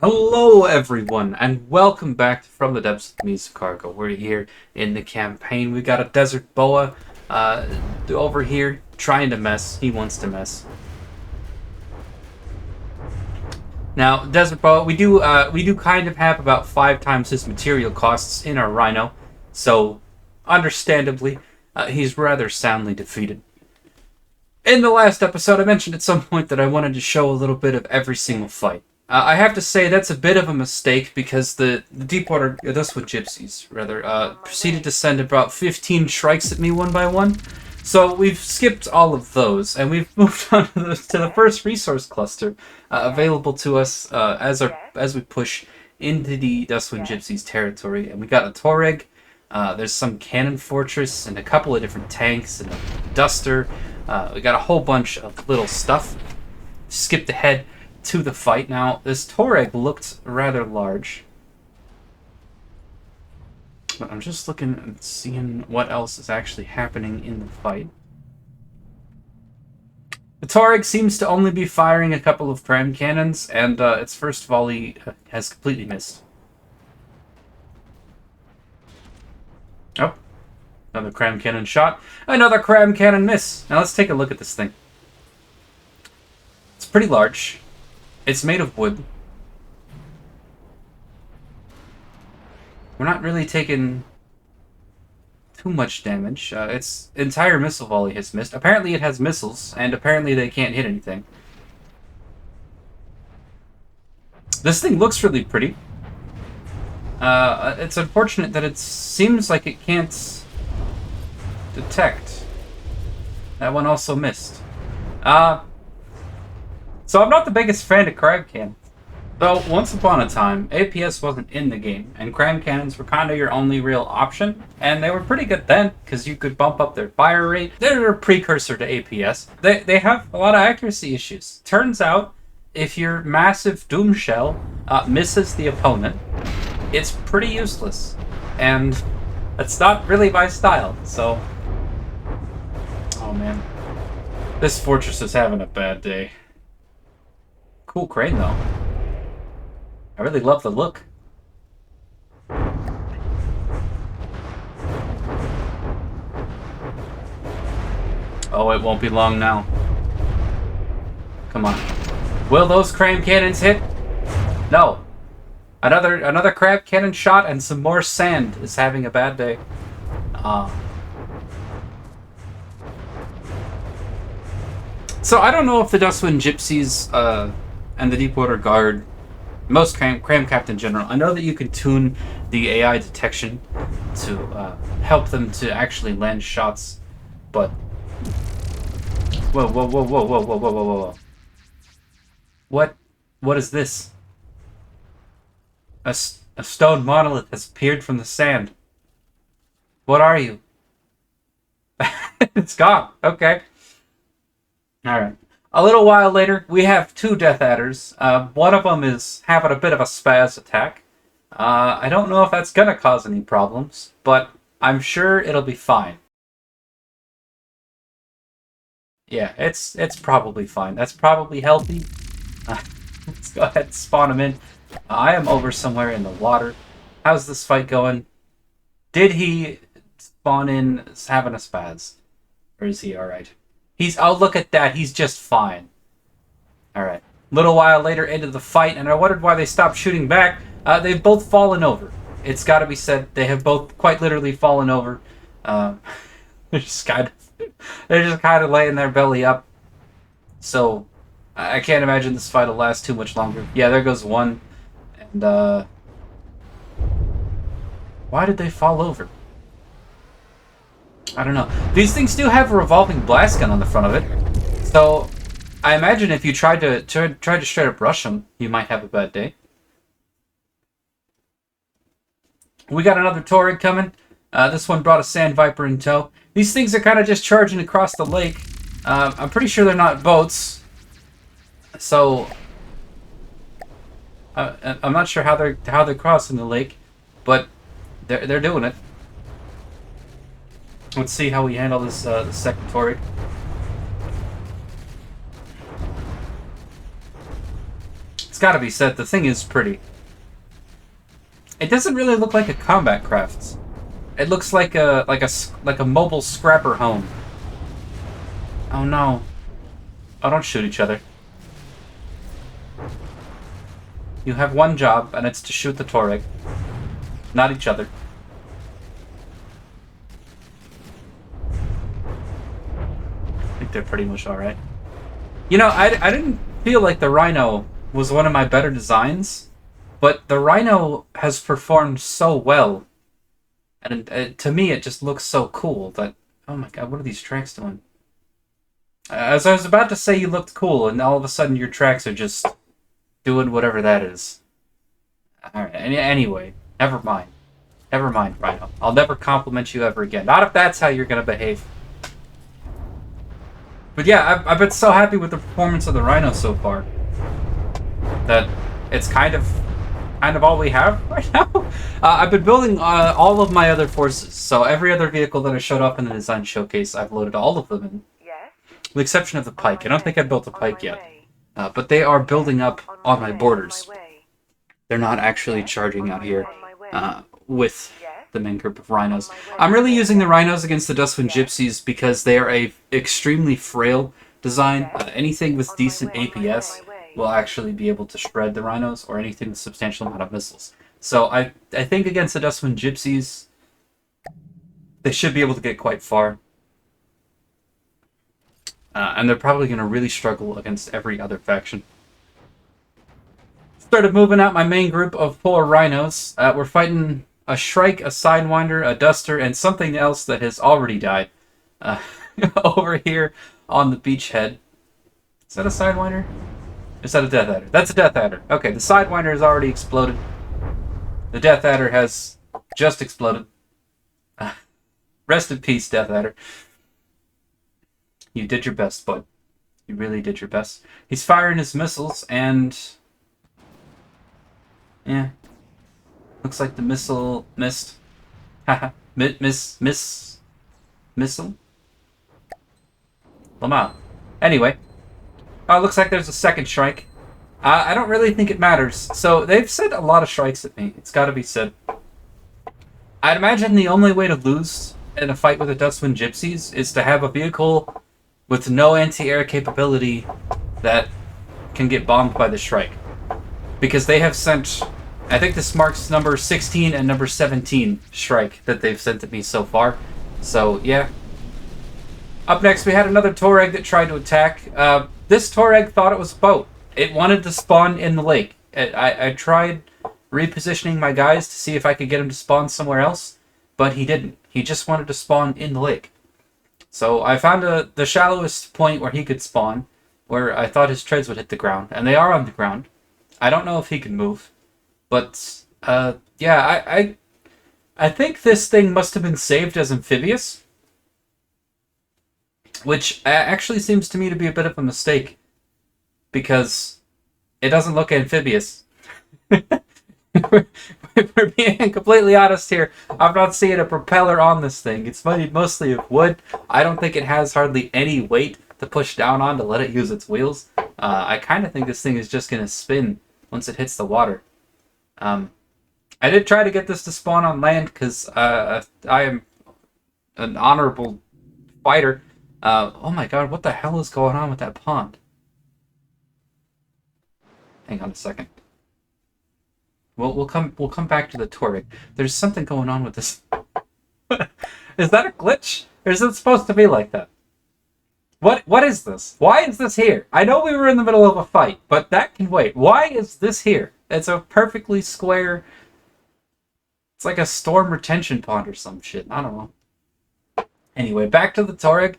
Hello everyone, and welcome back from the depths of Mesa Cargo. We're here in the campaign. We got a desert boa over here trying to mess. He wants to mess. Now, desert boa, we do kind of have about 5 times his material costs in our rhino, so understandably, he's rather soundly defeated. In the last episode, I mentioned at some point that I wanted to show a little bit of every single fight. I have to say that's a bit of a mistake because the Deepwater, that's what gypsies, rather, proceeded to send about 15 shrikes at me one by one. So we've skipped all of those, and we've moved on to the first resource cluster available to us as we push into the Dustwind Gypsies territory. And we got a Taureg, there's some cannon fortress, and a couple of different tanks, and a duster. We got a whole bunch of little stuff. Skipped ahead to the fight. Now, this Taureg looked rather large. But I'm just looking and seeing what else is actually happening in the fight. The Taureg seems to only be firing a couple of cram cannons, and its first volley has completely missed. Oh, another cram cannon shot. Another cram cannon miss. Now let's take a look at this thing. It's pretty large. It's made of wood. We're not really taking too much damage. Its entire missile volley has missed. Apparently it has missiles, and apparently they can't hit anything. This thing looks really pretty. It's unfortunate that it seems like it can't detect. That one also missed. So I'm not the biggest fan of crab cannons. Though, once upon a time, APS wasn't in the game, and cram cannons were kind of your only real option, and they were pretty good then, because you could bump up their fire rate. They're a precursor to APS. They have a lot of accuracy issues. Turns out, if your massive doom shell misses the opponent, it's pretty useless. And that's not really my style, so... Oh man. This fortress is having a bad day. Cool crane, though. I really love the look. Oh, it won't be long now. Come on. Will those cram cannons hit? No. Another crab cannon shot and some more sand is having a bad day. So I don't know if the Dustwind Gypsies and the Deepwater Guard, most cram capped in general, I know that you can tune the AI detection to help them to actually land shots, but whoa, whoa, whoa, whoa, whoa, whoa, whoa, whoa, whoa. What is this? A stone monolith has appeared from the sand. What are you? It's gone. Okay. Alright. A little while later, we have 2 Death Adders. One of them is having a bit of a spaz attack. I don't know if that's gonna cause any problems, but I'm sure it'll be fine. Yeah, it's probably fine. That's probably healthy. Let's go ahead and spawn him in. I am over somewhere in the water. How's this fight going? Did he spawn in having a spaz? Or is he alright? Oh, look at that. He's just fine. Alright. Little while later into the fight, and I wondered why they stopped shooting back. They've both fallen over. It's got to be said. They have both quite literally fallen over. They're just kind of laying their belly up. So, I can't imagine this fight will last too much longer. Yeah, there goes one. And, why did they fall over? I don't know. These things do have a revolving blast gun on the front of it, so I imagine if you tried to straight up rush them, you might have a bad day. We got another Taureg coming. This one brought a Sand Viper in tow. These things are kind of just charging across the lake. I'm pretty sure they're not boats, so I'm not sure how they're crossing the lake, but they're doing it. Let's see how we handle this the second Taureg. gotta be said, the thing is pretty. It doesn't really look like a combat craft. It looks like a mobile scrapper home. Oh no. Oh, don't shoot each other. You have one job, and it's to shoot the Taureg. Not each other. I think they're pretty much alright. You know, I didn't feel like the Rhino was one of my better designs, but the Rhino has performed so well. And to me, it just looks so cool that... Oh my god, what are these tracks doing? As I was about to say you looked cool, and all of a sudden your tracks are just doing whatever that is. Alright, anyway, never mind. Never mind, Rhino. I'll never compliment you ever again. Not if that's how you're gonna behave. But yeah, I've been so happy with the performance of the Rhino so far that it's kind of all we have right now. I've been building all of my other forces, so every other vehicle that I showed up in the design showcase, I've loaded all of them in. With the exception of the pike. I don't think I built a pike yet. But they are building up on my borders. They're not actually charging out here with the main group of rhinos. I'm really using the rhinos against the Dustwind Gypsies because they are a extremely frail design. Anything with decent APS will actually be able to shred the rhinos, or anything with substantial amount of missiles. So I think against the Dustwind Gypsies, they should be able to get quite far. And they're probably going to really struggle against every other faction. Started moving out my main group of 4 rhinos. We're fighting a Shrike, a Sidewinder, a Duster, and something else that has already died. Over here on the beachhead. Is that a Sidewinder? Is that a Death Adder? That's a Death Adder. Okay, the Sidewinder has already exploded. The Death Adder has just exploded. Rest in peace, Death Adder. You did your best, bud. You really did your best. He's firing his missiles, and... yeah. Looks like the missile missed. Haha. Missile? Lamau. Anyway. Looks like there's a second Shrike. I don't really think it matters. So, they've sent a lot of Shrikes at me. It's gotta be said. I'd imagine the only way to lose in a fight with the Dustwind Gypsies is to have a vehicle with no anti-air capability that can get bombed by the Shrike. Because they have sent... I think this marks number 16 and number 17 Shrike that they've sent to me so far. So, yeah. Up next, we had another Taureg that tried to attack. This Taureg thought it was a boat. It wanted to spawn in the lake. I tried repositioning my guys to see if I could get him to spawn somewhere else, but he didn't. He just wanted to spawn in the lake. So I found the shallowest point where he could spawn, where I thought his treads would hit the ground, and they are on the ground. I don't know if he can move, but yeah, I think this thing must have been saved as amphibious, which actually seems to me to be a bit of a mistake, because it doesn't look amphibious. We're being completely honest here. I'm not seeing a propeller on this thing. It's mostly of wood. I don't think it has hardly any weight to push down on to let it use its wheels. I kind of think this thing is just going to spin once it hits the water. I did try to get this to spawn on land because I am an honorable fighter. Oh my god, what the hell is going on with that pond? Hang on a second. We'll come back to the Taureg. There's something going on with this. Is that a glitch? Or is it supposed to be like that? What is this? Why is this here? I know we were in the middle of a fight, but that can wait. Why is this here? It's a perfectly square... It's like a storm retention pond or some shit. I don't know. Anyway, back to the Taureg.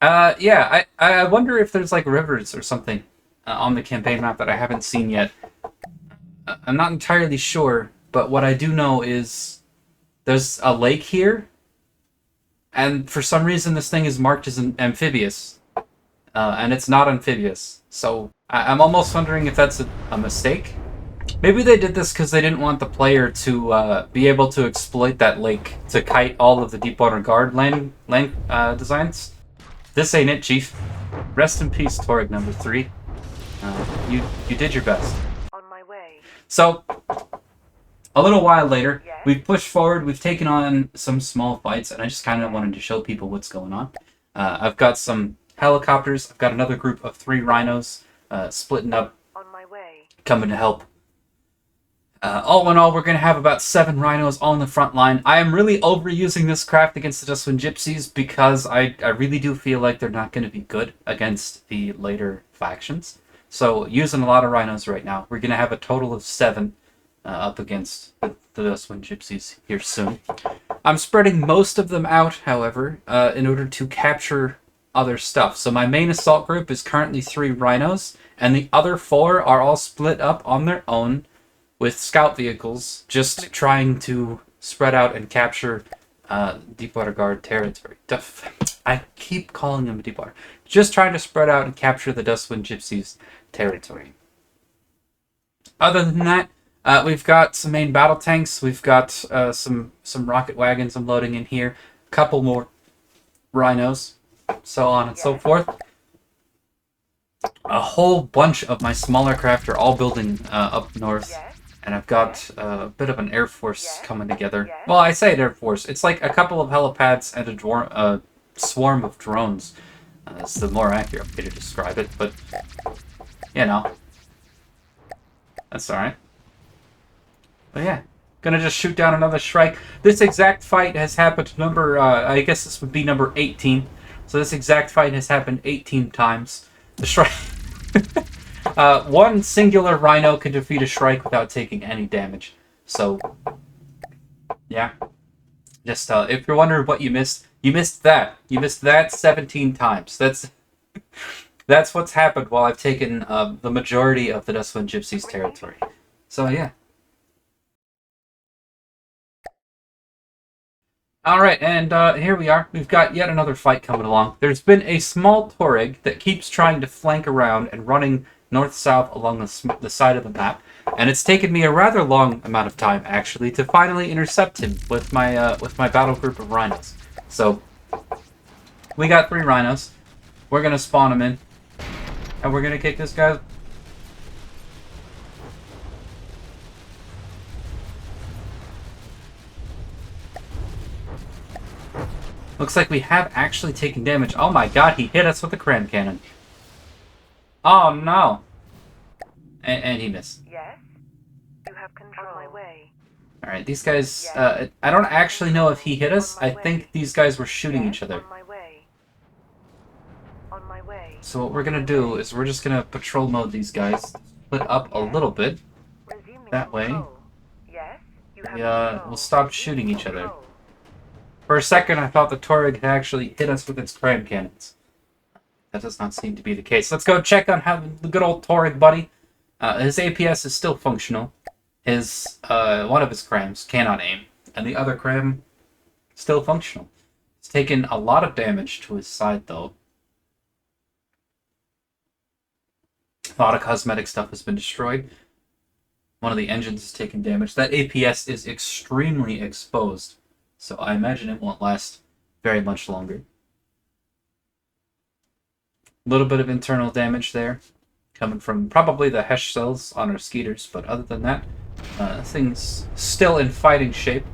Yeah, I wonder if there's like rivers or something on the campaign map that I haven't seen yet. I'm not entirely sure, but what I do know is there's a lake here, and for some reason this thing is marked as an amphibious, and it's not amphibious. So I'm almost wondering if that's a mistake. Maybe they did this because they didn't want the player to be able to exploit that lake to kite all of the Deepwater Guard land designs. This ain't it, Chief. Rest in peace, Taureg number 3. You did your best. So, a little while later, we've pushed forward, we've taken on some small fights, and I just kind of wanted to show people what's going on. I've got some helicopters, I've got another group of 3 rhinos splitting up, On my way. coming to help. All in all, we're going to have about 7 rhinos on the front line. I am really overusing this craft against the Dustwind Gypsies because I really do feel like they're not going to be good against the later factions. So, using a lot of rhinos right now. We're going to have a total of 7 up against the Dustwind Gypsies here soon. I'm spreading most of them out, however, in order to capture other stuff. So my main assault group is currently 3 rhinos, and the other 4 are all split up on their own with scout vehicles, just trying to spread out and capture Deepwater Guard territory. I keep calling them Deepwater. Just trying to spread out and capture the Dustwind Gypsies territory. Other than that, we've got some main battle tanks. We've got some rocket wagons I'm loading in here. A couple more rhinos, so on and so forth. A whole bunch of my smaller craft are all building up north. And I've got a bit of an air force coming together. Well, I say an air force. It's like a couple of helipads and a swarm of drones. That's the more accurate way to describe it, but, you know. That's alright. But yeah, gonna just shoot down another Shrike. This exact fight has happened I guess this would be number 18. So this exact fight has happened 18 times. The Shrike... one singular rhino can defeat a Shrike without taking any damage. So, yeah. Just, if you're wondering what you missed that. You missed that 17 times. That's what's happened while I've taken the majority of the Dustwind Gypsies territory. So, yeah. Alright, and here we are. We've got yet another fight coming along. There's been a small Taureg that keeps trying to flank around and running north-south along the side of the map, and it's taken me a rather long amount of time, actually, to finally intercept him with my battle group of rhinos. So, we got 3 rhinos. We're gonna spawn them in, and we're gonna kick this guy. Looks like we have actually taken damage. Oh my god, he hit us with the cram cannon. Oh no! And he missed. Yes. You have control. On my way. Alright, these guys, I don't actually know if he hit us. I think these guys were shooting each other. On my way. On my way. So what we're gonna do is we're just gonna patrol mode these guys, split up a little bit. That way, we'll stop shooting each other. For a second, I thought the Taureg had actually hit us with its cram cannons. That does not seem to be the case. Let's go check on how the good old Taureg buddy. His APS is still functional. One of his crams cannot aim, and the other cram still functional. He's taken a lot of damage to his side, though. A lot of cosmetic stuff has been destroyed. One of the engines has taken damage. That APS is extremely exposed, so I imagine it won't last very much longer. A little bit of internal damage there, coming from probably the Hesh cells on our skeeters, but other than that, things still in fighting shape.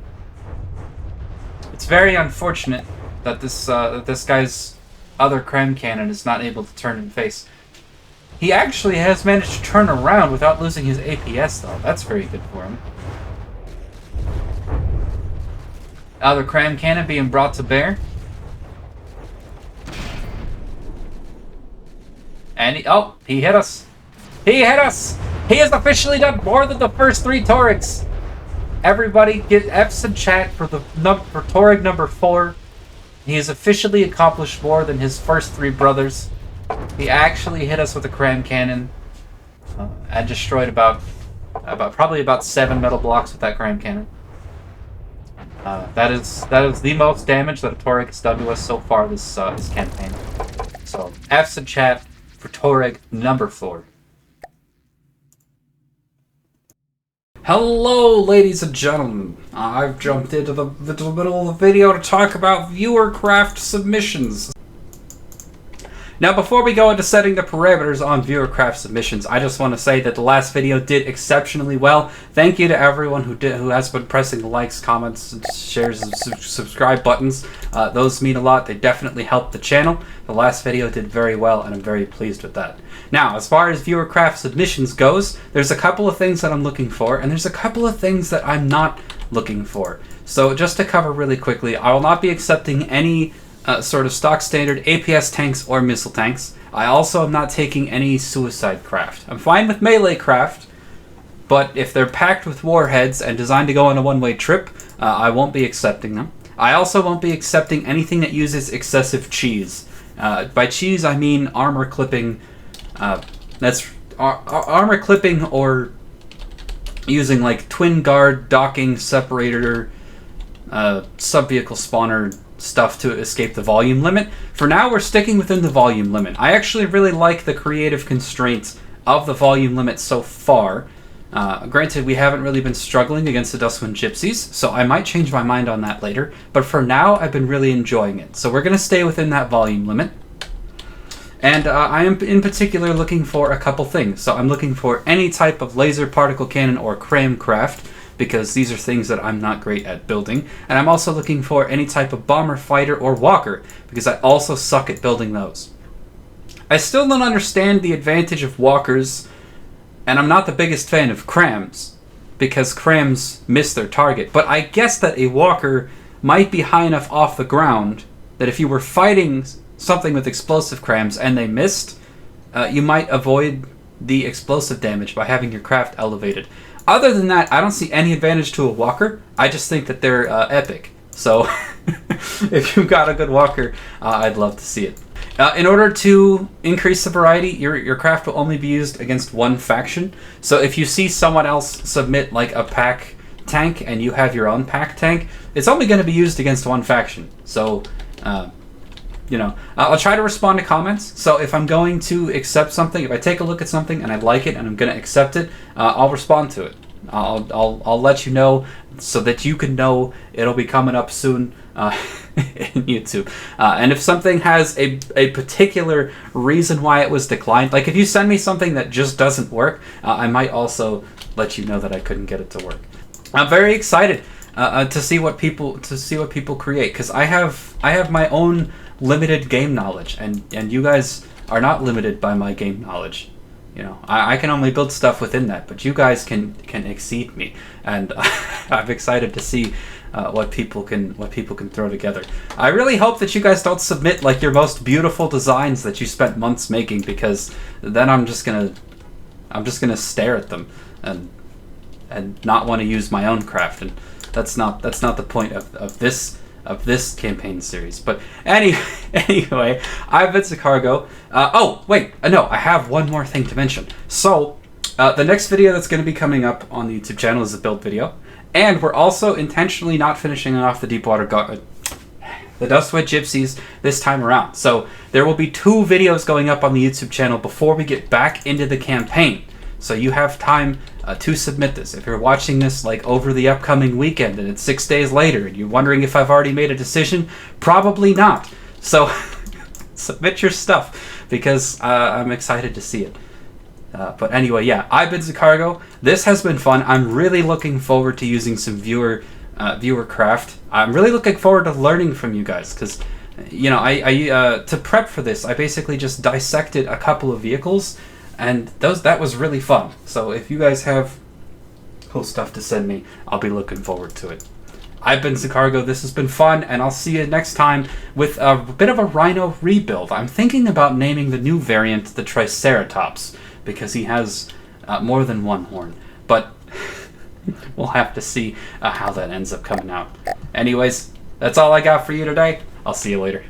It's very unfortunate that this guy's other cram cannon is not able to turn and face. He actually has managed to turn around without losing his APS, though. That's very good for him. Other cram cannon being brought to bear. And he hit us. He hit us! He has officially done more than the first 3 Tauregs. Everybody get F's in chat for Taureg number 4. He has officially accomplished more than his first 3 brothers. He actually hit us with a cram cannon and destroyed probably about 7 metal blocks with that cram cannon. That is the most damage that a Taureg has done to us so far this campaign. So F's in chat for Taureg number 4. Hello, ladies and gentlemen. I've jumped into the middle of the video to talk about viewer craft submissions. Now, before we go into setting the parameters on viewercraft submissions, I just want to say that the last video did exceptionally well. Thank you to everyone who has been pressing the likes, comments, shares, and subscribe buttons. Those mean a lot. They definitely help the channel. The last video did very well, and I'm very pleased with that. Now, as far as viewercraft submissions goes, there's a couple of things that I'm looking for, and there's a couple of things that I'm not looking for. So just to cover really quickly, I will not be accepting any sort of stock standard APS tanks or missile tanks. I also am not taking any suicide craft. I'm fine with melee craft, but if they're packed with warheads and designed to go on a one-way trip, I won't be accepting them. I also won't be accepting anything that uses excessive cheese. By cheese, I mean armor clipping. Armor clipping or using like twin guard, docking, separator, sub-vehicle spawner stuff to escape the volume limit. For now, we're sticking within the volume limit. I actually really like the creative constraints of the volume limit so far. Granted, we haven't really been struggling against the Dustwind Gypsies, so I might change my mind on that later, but for now, I've been really enjoying it. So we're going to stay within that volume limit. And I am in particular looking for a couple things. So I'm looking for any type of laser particle cannon or cram craft, because these are things that I'm not great at building. And I'm also looking for any type of bomber fighter or walker, because I also suck at building those. I still don't understand the advantage of walkers, and I'm not the biggest fan of crams, because crams miss their target. But I guess that a walker might be high enough off the ground that if you were fighting something with explosive crams and they missed, you might avoid the explosive damage by having your craft elevated. Other than that, I don't see any advantage to a walker. I just think that they're epic. So if you've got a good walker, I'd love to see it. In order to increase the variety, your craft will only be used against one faction. So if you see someone else submit like a pack tank and you have your own pack tank, it's only going to be used against one faction. So you know, I'll try to respond to comments. So if I'm going to accept something, if I take a look at something and I like it and I'm going to accept it, I'll respond to it. I'll let you know so that you can know it'll be coming up soon in YouTube. And if something has a particular reason why it was declined, like if you send me something that just doesn't work, I might also let you know that I couldn't get it to work. I'm very excited to see what people create, because I have my own limited game knowledge, and you guys are not limited by my game knowledge. You know, I can only build stuff within that, but you guys can exceed me, and I'm excited to see what people can throw together. I really hope that you guys don't submit like your most beautiful designs that you spent months making, because then I'm just gonna stare at them and not want to use my own craft, and that's not the point of this campaign series. But anyway, I've been Zicargo. Oh wait, no, I have one more thing to mention. So the next video that's going to be coming up on the YouTube channel is a build video, and we're also intentionally not finishing off the the Dustwind Gypsies this time around. So there will be 2 videos going up on the YouTube channel before we get back into the campaign. So you have time to submit this. If you're watching this like over the upcoming weekend and it's 6 days later and you're wondering if I've already made a decision, probably not. So submit your stuff, because I'm excited to see it. But anyway, yeah, I've been Zicargo. This has been fun. I'm really looking forward to using some viewer craft. I'm really looking forward to learning from you guys, because you know, I to prep for this, I basically just dissected a couple of vehicles. And that was really fun. So if you guys have cool stuff to send me, I'll be looking forward to it. I've been Zicargo. This has been fun, and I'll see you next time with a bit of a Rhino rebuild. I'm thinking about naming the new variant the Triceratops, because he has more than one horn. But we'll have to see how that ends up coming out. Anyways, that's all I got for you today. I'll see you later.